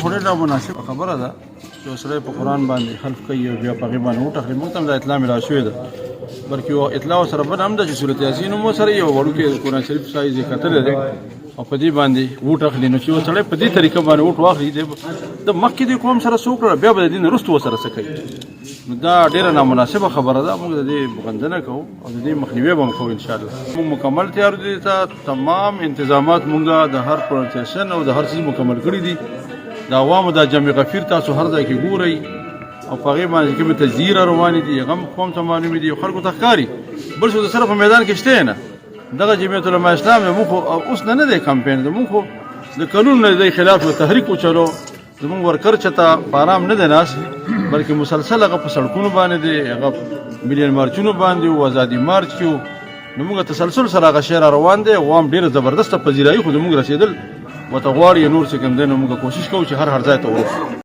خو ډېره نامناسبه خبره ده چې یو سړی په قرآن باندې حلف کوي او بیا په هغې باندې وټاخلي. موږ ته هم دا اطلاع میلاو شوې ده، بلکې یو اطلاع ورسره بله هم ده چې صورت یاسین هم ورسره یو وړوکی قرآن شریف سایز یې کتلی دی او په دې باندې ووټ اخلي. نو چې یو سړی په دې طریقه باندې ووټ واخلي د مخکې د قوم سره څه وکړه بیا به د دې نه وروسته ورسره څه کوي. نو دا ډېره نامناسبه خبره ده. موږ د دې غندنه کوو او د دې مخنیوی به هم کوو انشاءالله. موږ مکمل تیار دي، تمام انتظامات موږ د هر پروسیشن او د هر څیز مکمل کړي دي. د عوامو دا جمع غفیر تاسو هر ځای کې ګورئ او په هغې باندې کومې تجزیې را روانې دي هغه هم قوم ته معلومې دي او خلکو ته ښکاري. بل څه د سره په میدان کې شته نه. دغه جمعیت علما اسلام زموږ خو اوس نه دی کمپین، زموږ خو د قانون نه دی خلاف تحریک وچلو. زموږ ورکر چېرته په ارام نه دی ناست، بلکې مسلسل هغه په سړکونو باندې دی، هغه ملیون مارچونو باندې و، ازادي مارچ کې و. نو موږ تسلسل سره هغه شی را روان دی. عوام ډېره زبردسته پذیرایي خو زموږ رسېدل ورته غواړي. نور چې کوم دی نو موږ کوشش کوو چې هر ځای ته ورسو.